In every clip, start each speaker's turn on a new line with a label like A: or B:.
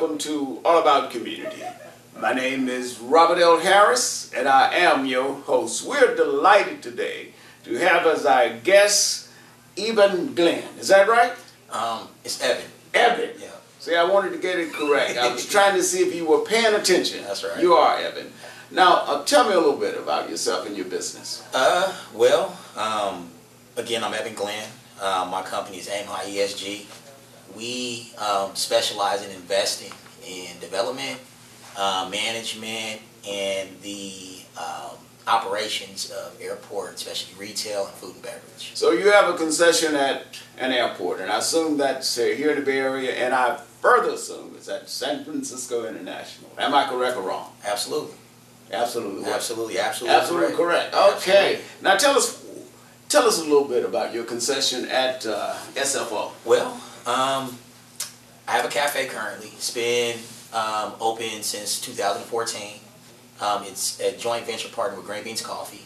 A: welcome to All About Community. My name is Robert L. Harris, and I am your host. We're delighted today to have as our guest Eben Glenn. Is that right?
B: It's Evan.
A: Evan.
B: Yeah.
A: See, I wanted to get it correct. I was trying to see if you were paying attention.
B: That's right.
A: You are, Evan. Now, tell me a little bit about yourself and your business.
B: Again, I'm Evan Glenn. My company is Aim High ESG. We specialize in investing in development, management, and the operations of airport, especially retail and food and beverage.
A: So you have a concession at an airport, and I assume that's here in the Bay Area, and I further assume it's at San Francisco International. Am I correct or wrong?
B: Absolutely.
A: Absolutely.
B: Absolutely.
A: Absolutely correct. Okay. Absolutely. Now tell us a little bit about your concession at SFO.
B: Well, I have a cafe currently. It's been open since 2014. It's a joint venture partner with Green Beans Coffee.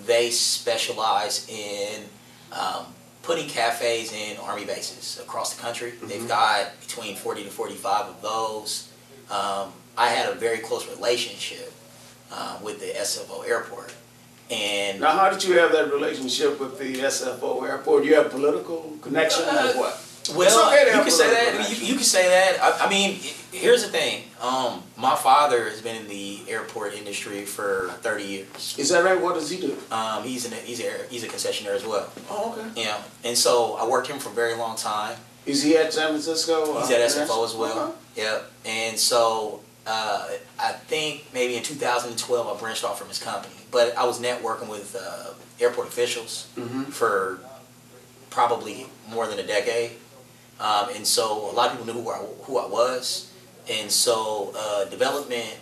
B: They specialize in putting cafes in Army bases across the country. They've got between 40 to 45 of those. I had a very close relationship with the SFO airport. And
A: now, how did you have that relationship with the SFO airport? Do you have political connection or what?
B: Well,
A: okay,
B: you can say that. You can say that. I mean, here's the thing. My father has been in the airport industry for 30 years.
A: Is that right? What does he do?
B: He's a concessionaire as well.
A: Oh, okay.
B: Yeah, and so I worked him for a very long time.
A: Is he at San Francisco?
B: He's at SFO as well.
A: Okay.
B: Yeah, and so I think maybe in 2012 I branched off from his company, but I was networking with airport officials for probably more than a decade. And so a lot of people knew who I was, and so development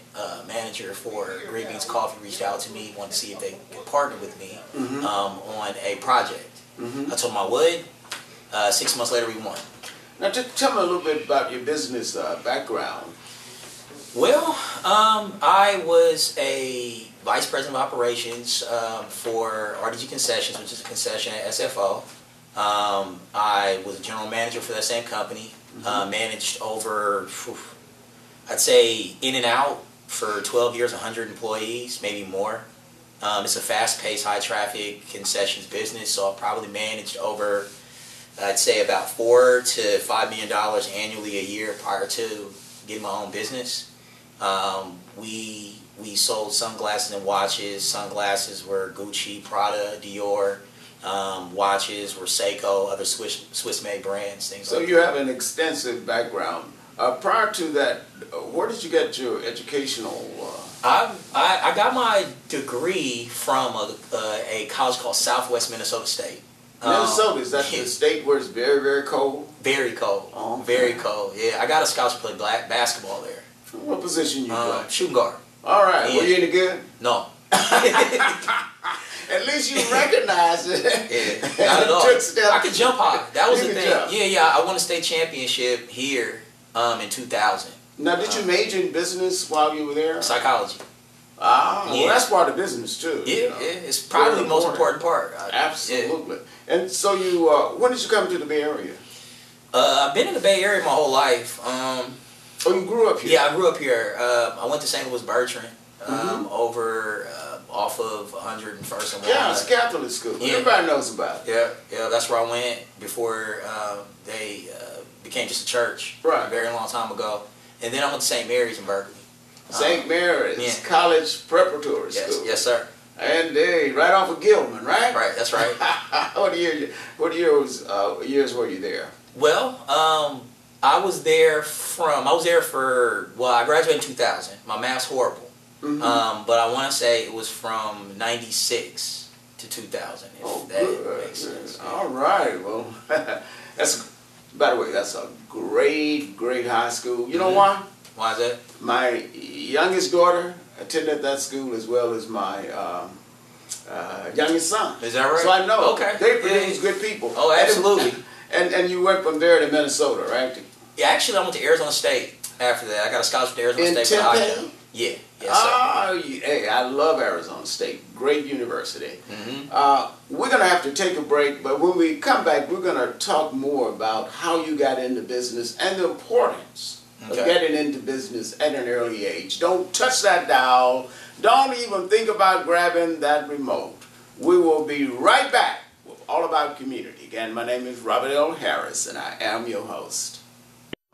B: manager for Green Beans Coffee reached out to me, wanted to see if they could partner with me on a project. I told them I would. 6 months later, we won.
A: Now, tell me a little bit about your business background.
B: Well, I was a vice president of operations for RDG Concessions, which is a concession at SFO. I was a general manager for that same company, managed over, I'd say in and out for 12 years, 100 employees, maybe more. It's a fast-paced, high-traffic concessions business, so I probably managed over, I'd say about $4 to $5 million annually a year prior to getting my own business. We sold sunglasses and watches. Sunglasses were Gucci, Prada, Dior. Watches were Seiko, other Swiss-made brands, things like that.
A: So you have an extensive background. Prior to that, where did you get your educational?
B: I got my degree from a college called Southwest Minnesota State.
A: Minnesota, is that the state where it's very, very cold?
B: Very cold.
A: Oh, okay.
B: Very cold. Yeah, I got a scholarship to play basketball there.
A: What position you play?
B: Shooting guard.
A: All right.
B: Yeah.
A: Were you any good?
B: No.
A: At least you recognize it.
B: Yeah, not at all. I could jump high. That was the thing. Jump. Yeah. I won a state championship here in 2000.
A: Now, did you major in business while you were there?
B: Psychology.
A: Ah, well, that's part of business too.
B: Yeah,
A: you know?
B: It's probably the most important part.
A: Absolutely. Yeah. And so you, when did you come to the Bay Area?
B: I've been in the Bay Area my whole life.
A: Oh, you grew up here?
B: Yeah, I grew up here. I went to St. Louis Bertrand over off of 101st and Walnut.
A: Yeah, it's a Catholic school. Yeah. Everybody knows about it.
B: Yeah, that's where I went before they became just a church a very long time ago. And then I went to St. Mary's in Berkeley.
A: St. Mary's College Preparatory School.
B: Yes, sir.
A: And right off of Gilman, right?
B: Right, that's right.
A: What years were you there?
B: Well, I was there for, I graduated in 2000. My math's horrible. But I want to say it was from 96 to 2000, if that makes sense.
A: All right. Well, by the way, that's a great high school. You know why?
B: Why is that?
A: My youngest daughter attended that school as well as my youngest son.
B: Is that right?
A: So I know.
B: Okay.
A: They produce good people.
B: Oh, absolutely.
A: And you went from there to Minnesota, right?
B: Yeah, actually I went to Arizona State after that. I got a scholarship to Arizona State.
A: Tempe?
B: Yeah. Yes, sir.
A: Hey, I love Arizona State. Great university. We're going to have to take a break, but when we come back, we're going to talk more about how you got into business and the importance of getting into business at an early age. Don't touch that dial. Don't even think about grabbing that remote. We will be right back with All About Community. Again, my name is Robert L. Harris, and I am your host.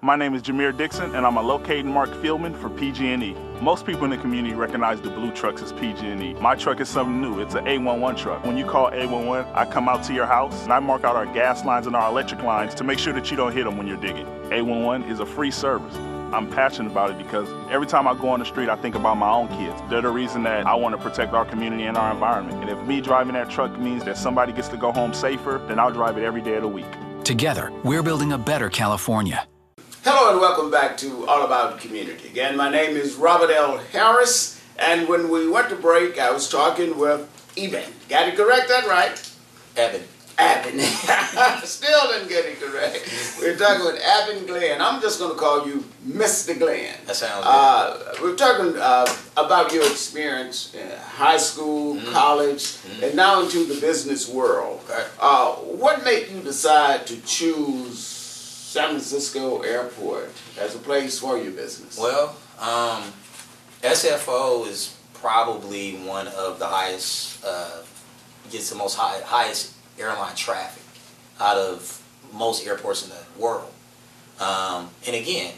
C: My name is Jameer Dixon, and I'm a locating mark fieldman for PG&E. Most people in the community recognize the blue trucks as PG&E. My truck is something new. It's an 811 truck. When you call 811, I come out to your house, and I mark out our gas lines and our electric lines to make sure that you don't hit them when you're digging. 811 is a free service. I'm passionate about it because every time I go on the street, I think about my own kids. They're the reason that I want to protect our community and our environment. And if me driving that truck means that somebody gets to go home safer, then I'll drive it every day of the week.
D: Together, we're building a better California.
A: Hello and welcome back to All About Community. Again, my name is Robert L. Harris, and when we went to break, I was talking with Eben. Got it correct, that right?
B: Evan.
A: Still didn't get it correct. We're talking with Eben Glenn. I'm just going to call you Mr. Glenn.
B: That sounds good.
A: We're talking about your experience in high school, college, and now into the business world.
B: Okay.
A: What made you decide to choose San Francisco Airport as a place for your business?
B: Well, SFO is probably one of the highest, gets the most highest airline traffic out of most airports in the world. And again,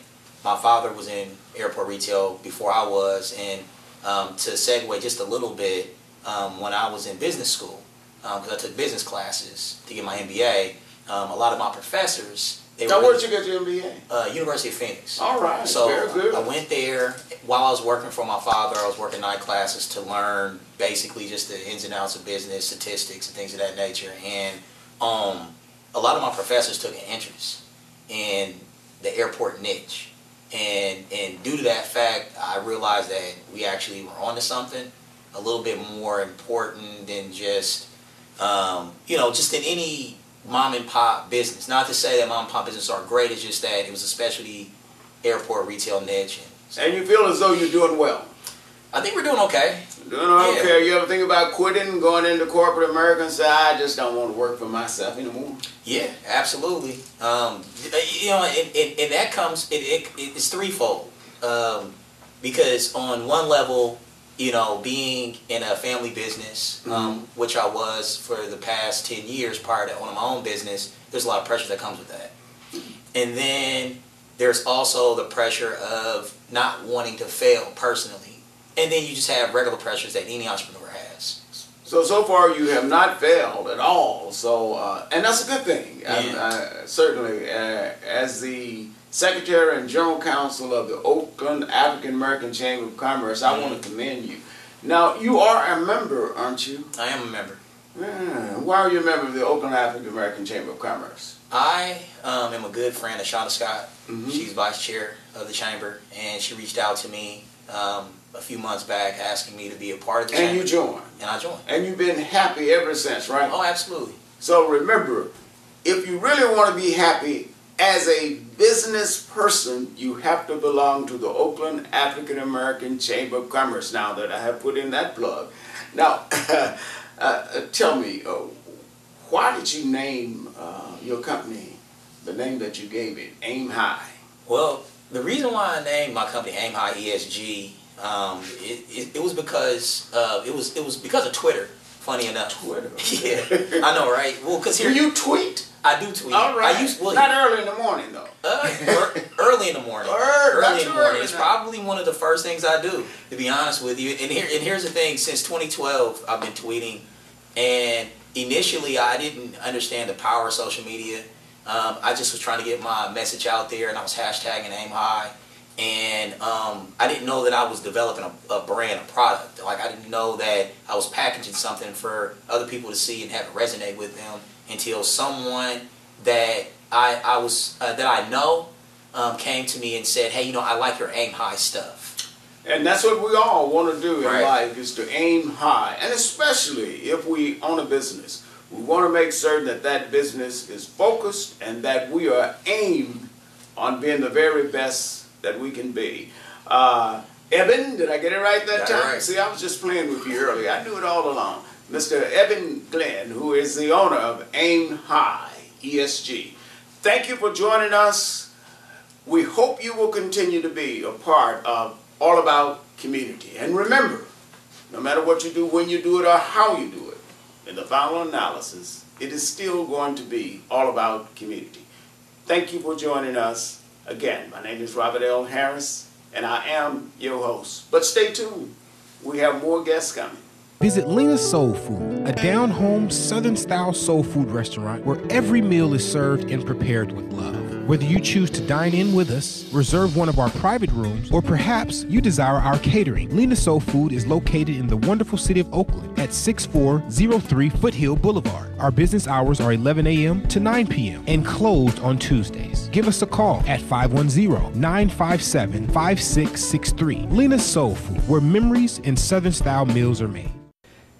B: my father was in airport retail before I was, and to segue just a little bit, when I was in business school, because I took business classes to get my MBA, a lot of my professors,
A: now, where'd you get your MBA?
B: University of Phoenix.
A: All right,
B: so
A: very good.
B: I went there while I was working for my father. I was working night classes to learn basically just the ins and outs of business, statistics, and things of that nature. And a lot of my professors took an interest in the airport niche. And due to that fact, I realized that we actually were onto something a little bit more important than just, just in any mom and pop business. Not to say that mom and pop businesses are great, it's just that it was a specialty airport retail niche.
A: And you feel as though you're doing well?
B: I think we're doing okay.
A: Doing okay. You ever think about quitting, going into corporate America and say, I just don't want to work for myself anymore?
B: Yeah, absolutely. And that comes, it's threefold. Because on one level, being in a family business, which I was for the past 10 years prior to owning my own business, there's a lot of pressure that comes with that. And then there's also the pressure of not wanting to fail personally. And then you just have regular pressures that any entrepreneur has.
A: So far you have not failed at all. So, and that's a good thing.
B: Yeah.
A: Certainly, as the Secretary and General Counsel of the Oakland African American Chamber of Commerce, I want to commend you. Now, you are a member, aren't you?
B: I am a member.
A: Why are you a member of the Oakland African American Chamber of Commerce?
B: I am a good friend of Shonda Scott. She's vice chair of the chamber, and she reached out to me a few months back asking me to be a part of the chamber.
A: And you joined?
B: And I joined.
A: And you've been happy ever since, right?
B: Oh, absolutely.
A: So remember, if you really want to be happy as a business person, you have to belong to the Oakland African American Chamber of Commerce, now that I have put in that plug. Now, tell me, why did you name your company the name that you gave it, Aim High?
B: Well, the reason why I named my company Aim High ESG, it was because of Twitter. Funny enough.
A: Twitter.
B: Yeah, I know, right? Well, because here
A: you tweet.
B: I do tweet.
A: All right. Not early in the morning though.
B: Early in the morning. Early in the morning. It's probably one of the first things I do, to be honest with you. And here's the thing: since 2012, I've been tweeting, and initially I didn't understand the power of social media. I just was trying to get my message out there, and I was hashtagging Aim High. And I didn't know that I was developing a brand, a product. Like, I didn't know that I was packaging something for other people to see and have it resonate with them until someone that I know came to me and said, hey, I like your Aim High stuff.
A: And that's what we all want to do in life, is to aim high. And especially if we own a business, we want to make certain that that business is focused and that we are aimed on being the very best that we can be. Eben, did I get it right that time?
B: Right.
A: See, I was just playing with you earlier. I knew it all along. Mr. Eben Glenn, who is the owner of Aim High ESG. Thank you for joining us. We hope you will continue to be a part of All About Community. And remember, no matter what you do, when you do it, or how you do it, in the final analysis, it is still going to be all about community. Thank you for joining us. Again, my name is Robert L. Harris, and I am your host. But stay tuned. We have more guests coming.
E: Visit Lena's Soul Food, a down-home, Southern-style soul food restaurant where every meal is served and prepared with love. Whether you choose to dine in with us, reserve one of our private rooms, or perhaps you desire our catering, Lena's Soul Food is located in the wonderful city of Oakland at 6403 Foothill Boulevard. Our business hours are 11 a.m. to 9 p.m. and closed on Tuesdays. Give us a call at 510-957-5663. Lena's Soul Food, where memories and Southern-style meals are made.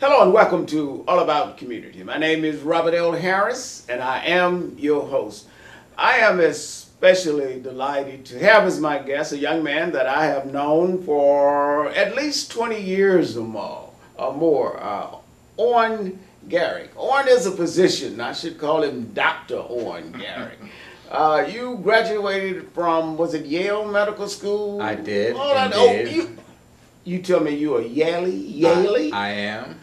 A: Hello and welcome to All About Community. My name is Robert L. Harris, and I am your host. I am especially delighted to have as my guest a young man that I have known for at least 20 years or more, Owen Garrick. Owen is a physician. I should call him Dr. Owen Garrick. You graduated from, was it Yale Medical School?
F: I did.
A: You tell me you are Yaley?
F: I am.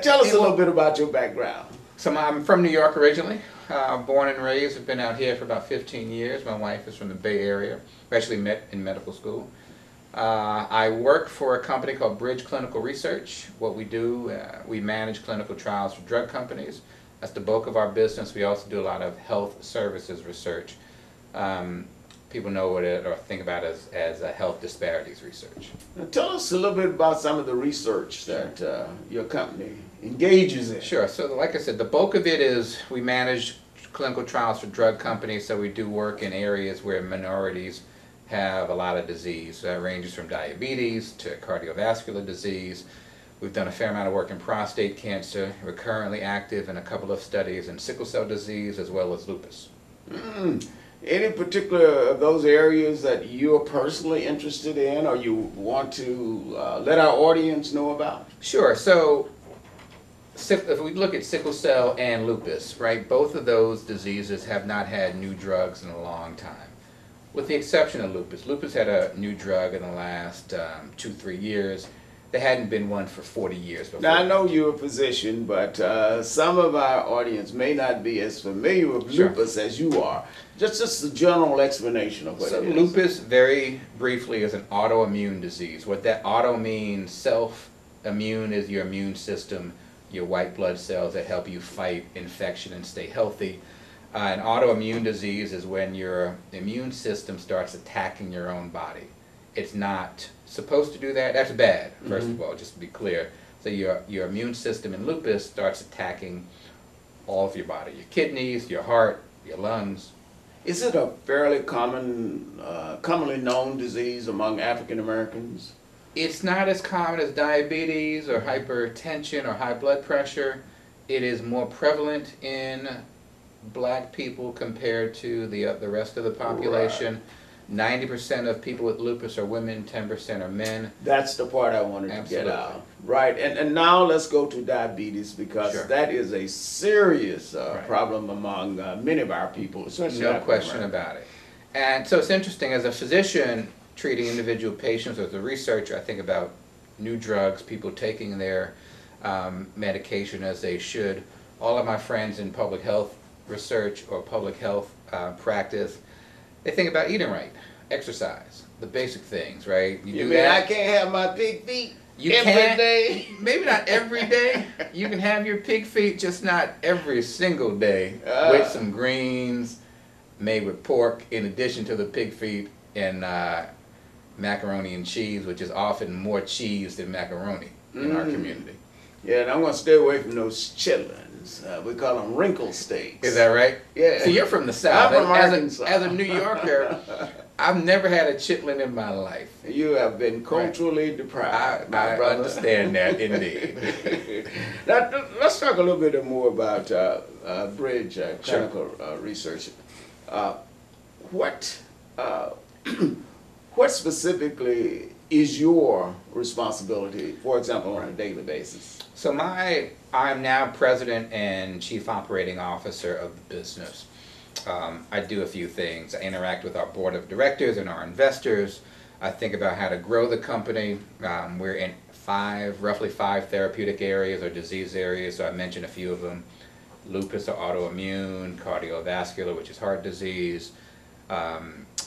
A: Tell us a little bit about your background.
F: So I'm from New York originally. Born and raised. I've been out here for about 15 years. My wife is from the Bay Area. We actually met in medical school. I work for a company called Bridge Clinical Research. What we do, we manage clinical trials for drug companies. That's the bulk of our business. We also do a lot of health services research. People know it or think about it as a health disparities research.
A: Now tell us a little bit about some of the research that your company engages in.
F: Sure. So like I said, the bulk of it is we manage clinical trials for drug companies, so we do work in areas where minorities have a lot of disease. That ranges from diabetes to cardiovascular disease. We've done a fair amount of work in prostate cancer. We're currently active in a couple of studies in sickle cell disease as well as lupus.
A: Any particular of those areas that you're personally interested in or you want to let our audience know about?
F: Sure. So if we look at sickle cell and lupus, right, both of those diseases have not had new drugs in a long time. With the exception of lupus. Lupus had a new drug in the last 2-3 years. There hadn't been one for 40 years before.
A: Now, I know you're a physician, but some of our audience may not be as familiar with lupus as you are. Just a general explanation of what it is.
F: Lupus, very briefly, is an autoimmune disease. What that auto means, self-immune is your immune system, your white blood cells that help you fight infection and stay healthy. An autoimmune disease is when your immune system starts attacking your own body. It's not supposed to do that. That's bad, first of all, just to be clear. So your immune system in lupus starts attacking all of your body, your kidneys, your heart, your lungs.
A: Is it a fairly commonly known disease among African Americans?
F: It's not as common as diabetes or hypertension or high blood pressure. It is more prevalent in black people compared to the rest of the population. Right. 90% of people with lupus are women, 10% are men.
A: That's the part I wanted to get out. Right, and now let's go to diabetes because that is a serious problem among many of our people, especially
F: no question about it. And so it's interesting, as a physician treating individual patients, as a researcher, I think about new drugs, people taking their medication as they should. All of my friends in public health research or public health practice, they think about eating right, exercise, the basic things, right?
A: You mean I can't have my pig feet every day?
F: Maybe not every day. You can have your pig feet, just not every single day, with some greens made with pork in addition to the pig feet and macaroni and cheese, which is often more cheese than macaroni in our community.
A: Yeah, and I'm going to stay away from those chitlins. We call them wrinkle steaks.
F: Is that right?
A: Yeah.
F: So you're from the South.
A: I'm from Arkansas.
F: As a New Yorker, I've never had a chitlin in my life.
A: You have been culturally deprived,
F: I understand that, indeed.
A: Now, let's talk a little bit more about Bridge Clinical Research. What specifically is your responsibility, for example, on a daily basis?
F: So I'm now president and chief operating officer of the business. I do a few things. I interact with our board of directors and our investors. I think about how to grow the company. We're in roughly five therapeutic areas or disease areas, so I mentioned a few of them. Lupus or autoimmune, cardiovascular, which is heart disease,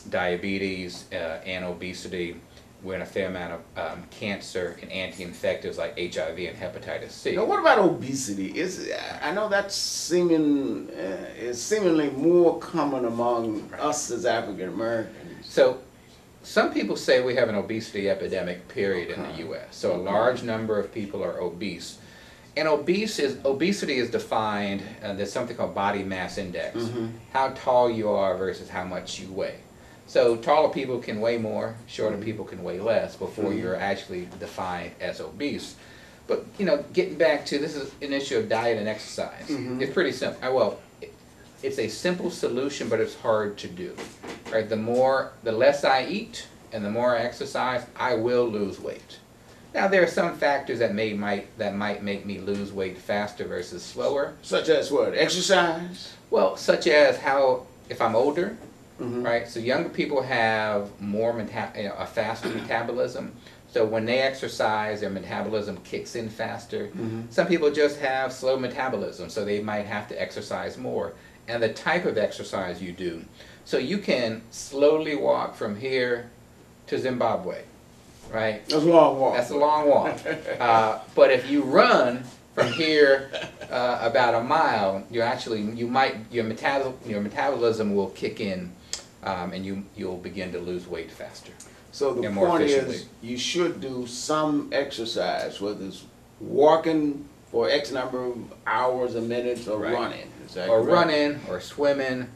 F: diabetes, and obesity. We're in a fair amount of cancer and anti-infectives like HIV and hepatitis C.
A: Now, what about obesity? I know that's is seemingly more common among us as African Americans.
F: So, some people say we have an obesity epidemic, period, in the U.S. So a large number of people are obese. And obesity is defined, there's something called body mass index, how tall you are versus how much you weigh. So taller people can weigh more, shorter people can weigh less before you're actually defined as obese. But, you know, getting back to, this is an issue of diet and exercise. It's pretty simple. Well, it's a simple solution, but it's hard to do. Right? The less I eat and the more I exercise, I will lose weight. Now there are some factors that might make me lose weight faster versus slower.
A: Such as what? Exercise?
F: Well, such as if I'm older, right? So younger people have more a faster metabolism. So when they exercise, their metabolism kicks in faster. Some people just have slow metabolism, so they might have to exercise more. And the type of exercise you do. So you can slowly walk from here to Zimbabwe, right?
A: That's a long walk.
F: That's a long walk. But if you run from here about a mile, your metabolism will kick in, and you'll begin to lose weight faster.
A: So the point is, you should do some exercise, whether it's walking for X number of hours or minutes, or running. Is that correct?
F: Running, or swimming.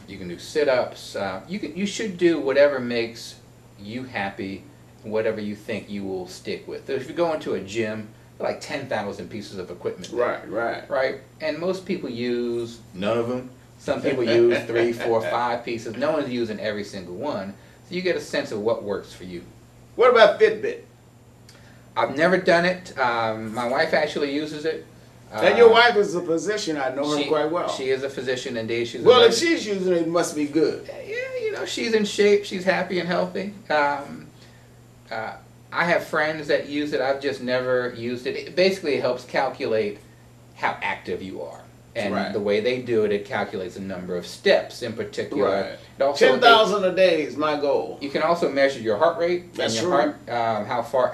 F: You can do sit-ups. You should do whatever makes you happy, whatever you think you will stick with. So if you go into a gym, like 10,000 pieces of equipment there, right? And most people use none of them. Some people use 3, 4, 5 pieces. No one's using every single one. So you get a sense of what works for you.
A: What about Fitbit?
F: I've never done it. My wife actually uses it.
A: And your wife is a physician. I know her quite well.
F: She is a physician, indeed.
A: Well, if she's using it, it must be good.
F: Yeah, you know, she's in shape. She's happy and healthy. I have friends that use it. I've just never used it. It basically helps calculate how active you are. And the way they do it, it calculates a number of steps in particular.
A: Right. 10,000 a day is my goal.
F: You can also measure your heart rate.
A: That's
F: and your heart,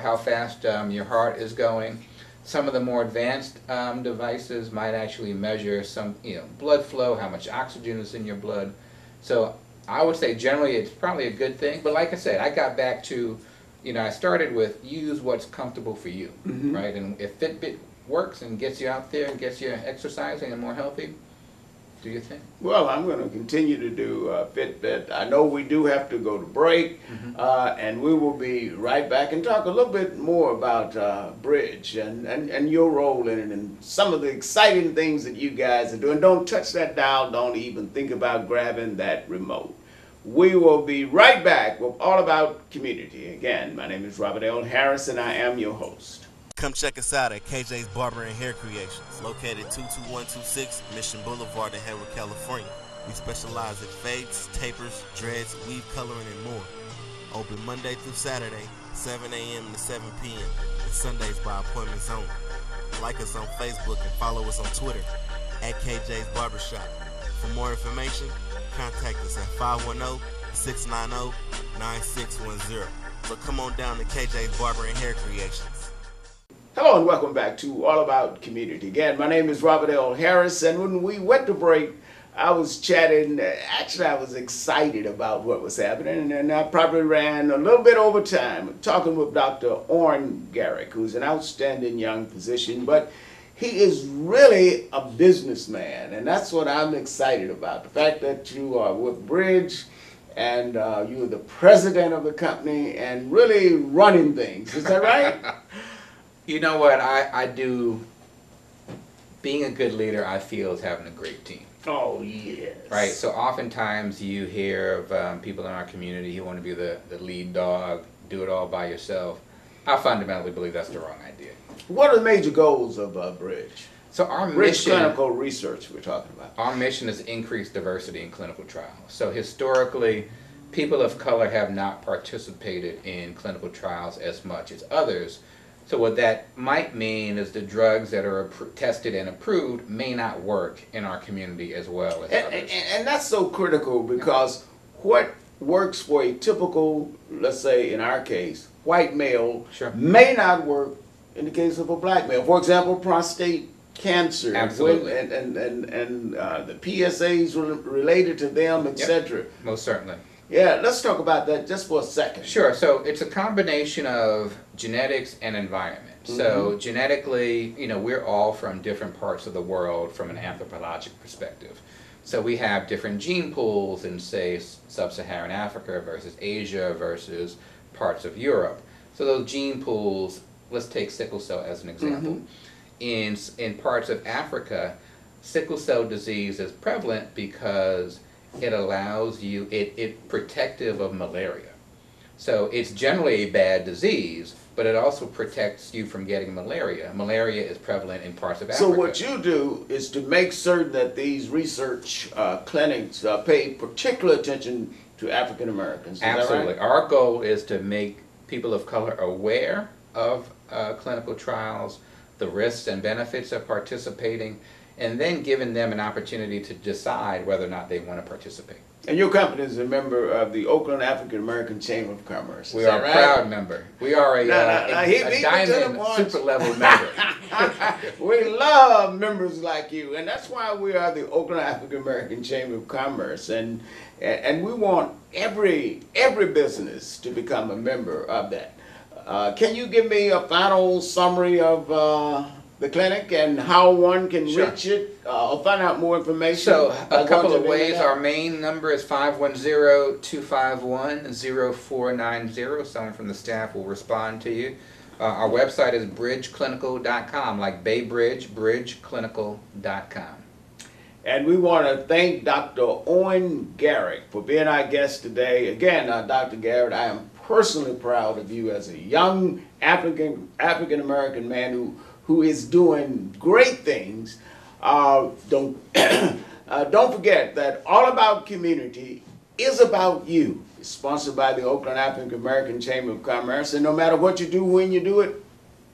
F: how fast your heart is going. Some of the more advanced devices might actually measure some, blood flow, how much oxygen is in your blood. So I would say generally it's probably a good thing. But like I said, I got back to, I started with use what's comfortable for you, right? And if Fitbit works and gets you out there and gets you exercising and more healthy, do your thing.
A: Well, I'm going to continue to do Fitbit. I know we do have to go to break, and we will be right back and talk a little bit more about Bridge and your role in it and some of the exciting things that you guys are doing. Don't touch that dial. Don't even think about grabbing that remote. We will be right back with All About Community. Again, my name is Robert L. Harris, and I am your host.
G: Come check us out at KJ's Barber and Hair Creations, located 22126 Mission Boulevard in Hayward, California. We specialize in fades, tapers, dreads, weave coloring, and more. Open Monday through Saturday, 7 a.m. to 7 p.m. and Sundays by appointments only. Like us on Facebook and follow us on Twitter at KJ's Barbershop. For more information, contact us at 510-690-9610. So come on down to KJ's Barber and Hair Creations.
A: Hello and welcome back to All About Community. Again, my name is Robert L. Harris, and when we went to break, I was chatting. Actually, I was excited about what was happening, and I probably ran a little bit over time talking with Dr. Owen Garrick, who's an outstanding young physician, but he is really a businessman, and that's what I'm excited about. The fact that you are with Bridge, and you're the president of the company, and really running things. Is that right?
F: You know what, I do, being a good leader, I feel, is having a great team.
A: Oh, yes.
F: Right, so oftentimes you hear of people in our community who want to be the lead dog, do it all by yourself. I fundamentally believe that's the wrong idea.
A: What are the major goals of Bridge?
F: So our
A: Which
F: mission,
A: clinical research we're talking about?
F: our mission is increase diversity in clinical trials. So historically, people of color have not participated in clinical trials as much as others. So what that might mean is the drugs that are tested and approved may not work in our community as well as others.
A: And that's so critical because what works for a typical, let's say in our case, white male
F: Sure.
A: may not work in the case of a black male. For example, prostate cancer.
F: Absolutely.
A: And the PSAs related to them, etc.
F: Most certainly.
A: Yeah, let's talk about that just for a second.
F: Sure. So it's a combination of genetics and environment. So genetically, you know, we're all from different parts of the world from an anthropologic perspective. So we have different gene pools in, say, sub-Saharan Africa versus Asia versus parts of Europe. So those gene pools, let's take sickle cell as an example. In parts of Africa, sickle cell disease is prevalent because it allows you, it's protective of malaria. So it's generally a bad disease, but it also protects you from getting malaria. Malaria is prevalent in parts of Africa.
A: So what you do is to make certain that these research clinics pay particular attention to African Americans. Is
F: Absolutely.
A: that right?
F: Our goal is to make people of color aware of clinical trials, the risks and benefits of participating, and then giving them an opportunity to decide whether or not they want to participate.
A: And your company is a member of the Oakland African American Chamber of Commerce. Is
F: We
A: that
F: are a
A: right?
F: proud member. We are a diamond super level member.
A: We love members like you, and that's why we are the Oakland African American Chamber of Commerce, and we want every business to become a member of that. Can you give me a final summary of the clinic and how one can reach it or find out more information?
F: So a couple of
A: the
F: ways.
A: internet?
F: Our main number is 510-251-0490. Someone from the staff will respond to you. Our website is bridgeclinical.com, like Bay Bridge, bridgeclinical.com.
A: And we want to thank Dr. Owen Garrick for being our guest today. Again, Dr. Garrick, I am personally proud of you as a young African American man who is doing great things. Don't forget that All About Community is about you. It's sponsored by the Oakland African American Chamber of Commerce, and no matter what you do, when you do it,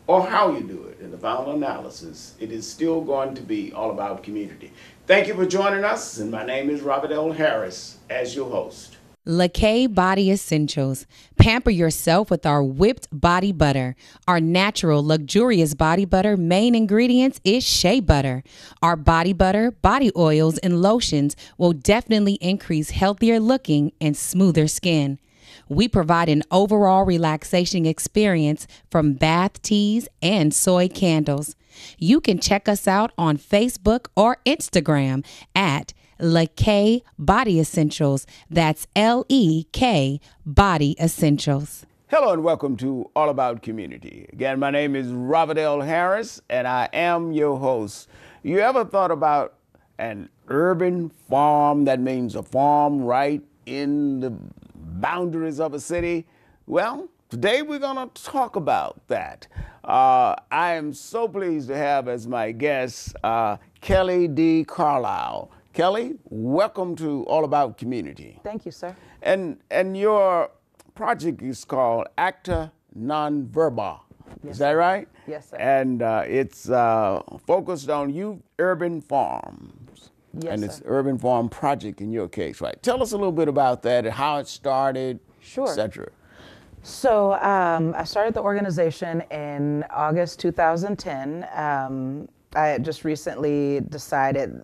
A: or how you do it, in the final analysis, it is still going to be all about community. Thank you for joining us, and my name is Robert L. Harris as your host.
H: LaKay Body Essentials. Pamper yourself with our whipped body butter. Our natural, luxurious body butter main ingredients is shea butter. Our body butter, body oils, and lotions will definitely increase healthier looking and smoother skin. We provide an overall relaxation experience from bath teas and soy candles. You can check us out on Facebook or Instagram at LaKay Body Essentials. That's LEK Body Essentials.
A: Hello and welcome to All About Community. Again, my name is Robert L. Harris and I am your host. You ever thought about an urban farm? That means a farm right in the boundaries of a city? Well, today we're going to talk about that. I am so pleased to have as my guest Kelly D. Carlisle. Kelly, welcome to All About Community.
I: Thank you, sir.
A: And your project is called Acta Nonverba.
I: Yes,
A: Is that right?
I: Yes, sir.
A: And it's focused on youth urban farms.
I: Yes,
A: and
I: sir.
A: it's urban farm project in your case, right? Tell us a little bit about that, how it started,
I: Sure.
A: et cetera.
I: So I started the organization in August 2010. I had just recently discovered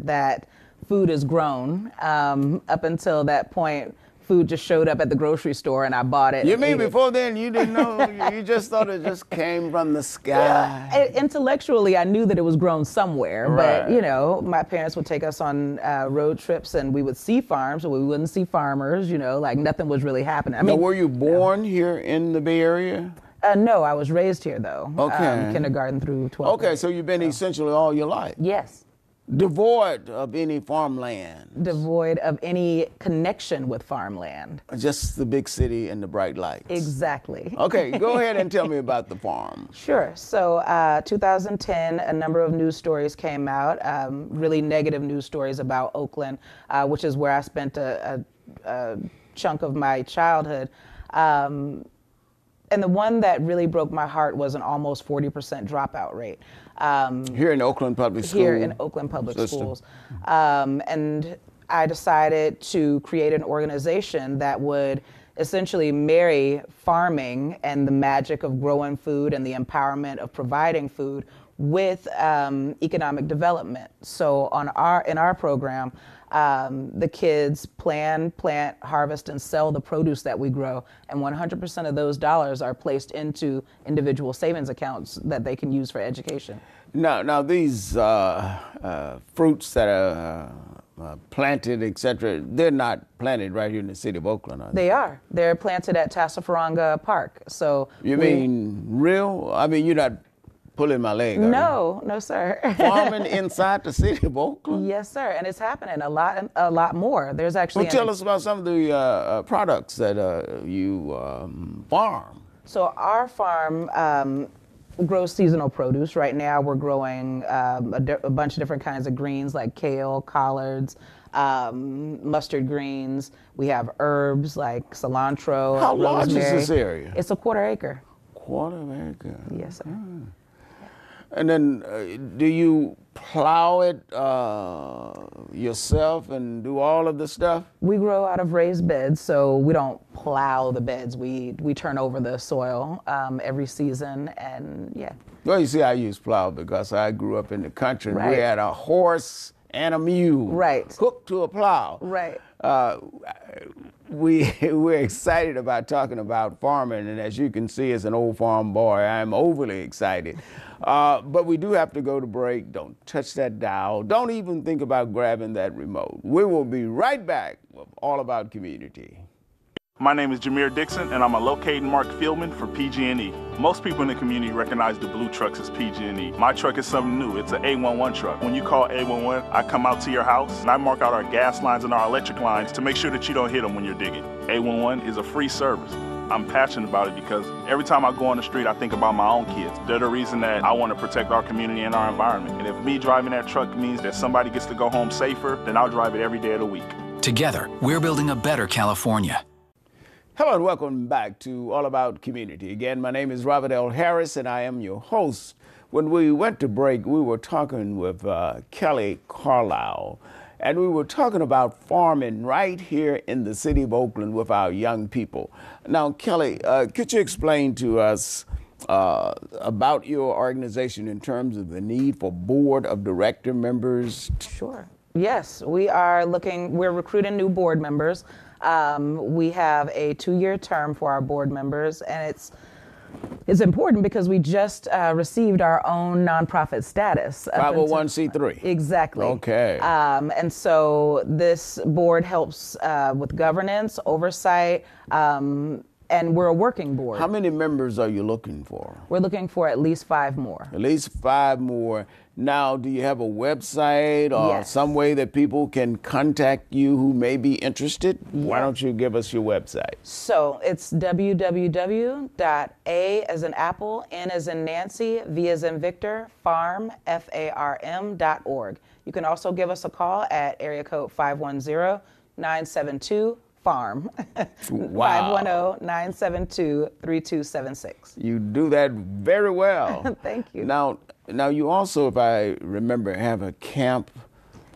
I: that food is grown. Up until that point, food just showed up at the grocery store and I bought it.
A: You
I: and
A: mean
I: ate it.
A: before then you didn't know, you just thought it just came from the sky?
I: Intellectually, I knew that it was grown somewhere,
A: Right.
I: but you know, my parents would take us on road trips and we would see farms, but we wouldn't see farmers, you know, like nothing was really happening. I
A: Now,
I: mean,
A: were you born here in the Bay Area?
I: no, I was raised here though.
A: Okay.
I: Kindergarten through 12th
A: Okay,
I: grade.
A: so you've been essentially all your life.
I: Yes.
A: Devoid of any farmland.
I: Devoid of any connection with farmland.
A: Just the big city and the bright lights.
I: Exactly.
A: Okay, go ahead and tell me about the farm.
I: Sure. So 2010, a number of news stories came out, really negative news stories about Oakland, which is where I spent a chunk of my childhood. And the one that really broke my heart was an almost 40% dropout rate.
A: Here in Oakland Public Schools?
I: Here in Oakland Public Schools. And I decided to create an organization that would essentially marry farming and the magic of growing food and the empowerment of providing food with economic development. So in our program, the kids plan, plant, harvest, and sell the produce that we grow, and 100% of those dollars are placed into individual savings accounts that they can use for education.
A: Now these fruits that are planted, etc., they're not planted right here in the city of Oakland, are they?
I: They are. They're planted at Tassafaronga Park. So
A: you mean real? I mean, you're not pulling my leg.
I: No, no, sir.
A: Farming inside the city of Oakland?
I: Yes, sir, and it's happening a lot more. There's actually.
A: Well, tell us about some of the products that you farm.
I: So our farm grows seasonal produce. Right now, we're growing a bunch of different kinds of greens like kale, collards, mustard greens. We have herbs like cilantro,
A: How large
I: rosemary.
A: is this area?
I: It's a quarter acre.
A: Quarter acre.
I: Yes, sir.
A: And then do you plow it yourself and do all of the stuff?
I: We grow out of raised beds, so we don't plow the beds. We turn over the soil every season, and yeah.
A: Well, you see, I use plow because I grew up in the country. And
I: Right.
A: we had a horse and a mule
I: Right.
A: hooked to a plow.
I: Right.
A: We're excited about talking about farming, and as you can see, as an old farm boy, I'm overly excited. But we do have to go to break. Don't touch that dial. Don't even think about grabbing that remote. We will be right back with All About Community.
C: My name is Jameer Dixon, and I'm a locating Mark Fieldman for PG&E. Most people in the community recognize the blue trucks as PG&E. My truck is something new. It's an A11 truck. When you call A11, I come out to your house, and I mark out our gas lines and our electric lines to make sure that you don't hit them when you're digging. A11 is a free service. I'm passionate about it because every time I go on the street, I think about my own kids. They're the reason that I want to protect our community and our environment. And if me driving that truck means that somebody gets to go home safer, then I'll drive it every day of the week.
D: Together, we're building a better California.
A: Hello and welcome back to All About Community. Again, my name is Robert L. Harris, and I am your host. When we went to break, we were talking with Kelly Carlisle, and we were talking about farming right here in the city of Oakland with our young people. Now, Kelly, could you explain to us about your organization in terms of the need for board of director members?
I: Sure. Yes, we're recruiting new board members. We have a 2-year term for our board members, and it's important because we just received our own nonprofit status.
A: 501c3.
I: Exactly.
A: Okay.
I: And so this board helps with governance, oversight, and we're a working board.
A: How many members are you looking for?
I: We're looking for at least 5 more.
A: At least 5 more. Now, do you have a website or
I: Yes.
A: some way that people can contact you who may be interested? Why don't you give us your website?
I: So it's www.A as in Apple, N as in Nancy, V as in Victor, farm, FARM.org. You can also give us a call at area code 510-972-FARM.
A: Wow.
I: 510-972-3276.
A: You do that very well.
I: Thank you.
A: Now you also, if I remember, have a camp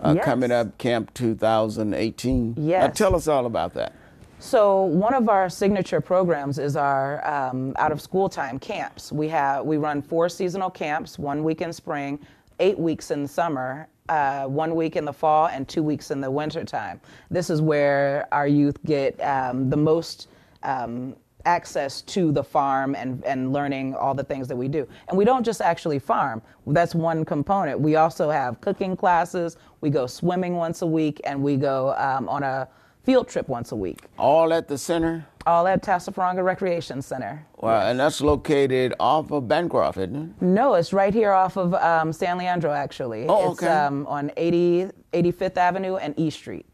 I: Yes.
A: coming up, Camp 2018.
I: Yes.
A: Now tell us all about that.
I: So one of our signature programs is our out of school time camps. We run 4 seasonal camps, 1 week in spring, 8 weeks in the summer, 1 week in the fall, and 2 weeks in the winter time. This is where our youth get the most access to the farm and learning all the things that we do. And we don't just actually farm. That's one component. We also have cooking classes. We go swimming once a week, and we go on a field trip once a week.
A: All at the center?
I: All at Tassafaronga Recreation Center.
A: Well,
I: Yes.
A: and that's located off of Bancroft, isn't it?
I: No, it's right here off of San Leandro, actually.
A: Oh,
I: It's
A: okay.
I: on 85th Avenue and E Street.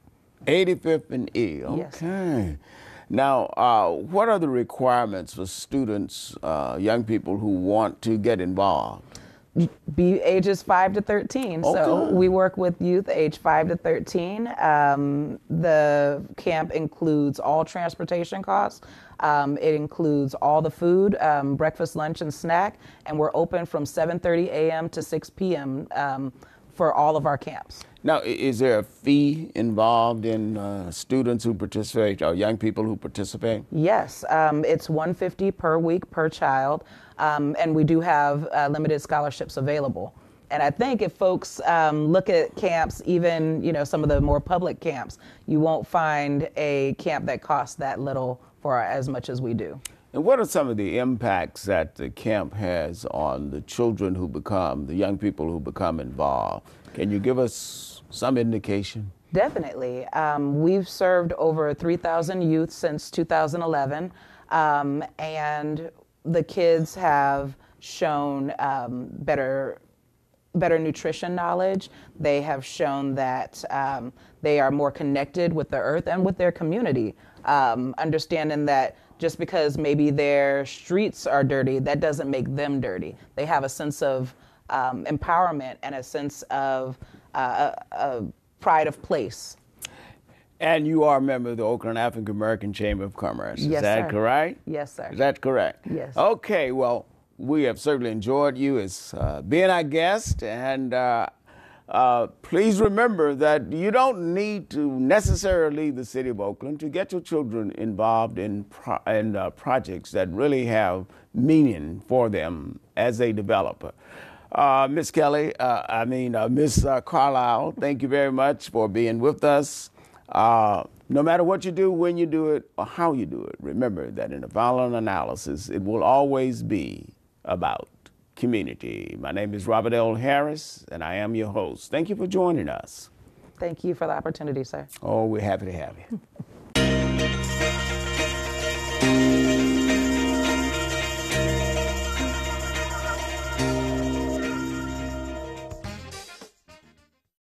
A: 85th and E.
I: Yes.
A: Okay. Now, what are the requirements for students, young people who want to get involved?
I: Be ages 5 to 13. So
A: Okay.
I: we work with youth age 5 to 13. The camp includes all transportation costs. It includes all the food, breakfast, lunch, and snack. And we're open from 7:30 a.m. to 6 p.m. For all of our camps.
A: Now, is there a fee involved in students who participate or young people who participate?
I: Yes, it's $150 per week per child, and we do have limited scholarships available. And I think if folks look at camps, even some of the more public camps, you won't find a camp that costs that little for as much as we do.
A: And what are some of the impacts that the camp has on the children who become, the young people who become involved? Can you give us some indication?
I: Definitely. We've served over 3,000 youth since 2011, and the kids have shown better nutrition knowledge. They have shown that they are more connected with the earth and with their community, understanding that just because maybe their streets are dirty, that doesn't make them dirty. They have a sense of empowerment and a sense of pride of place.
A: And you are a member of the Oakland African American Chamber of Commerce.
I: Yes,
A: Is that
I: sir.
A: correct?
I: Yes, sir.
A: Is that correct?
I: Yes.
A: Okay, well, we have certainly enjoyed you as being our guest. And please remember that you don't need to necessarily leave the city of Oakland to get your children involved in projects that really have meaning for them as they develop. Miss Kelly, Miss Carlisle, thank you very much for being with us. No matter what you do, when you do it, or how you do it, remember that in a violent analysis, it will always be about community. My name is Robert L. Harris, and I am your host. Thank you for joining us.
I: Thank you for the opportunity, sir.
A: Oh, we're happy to have you.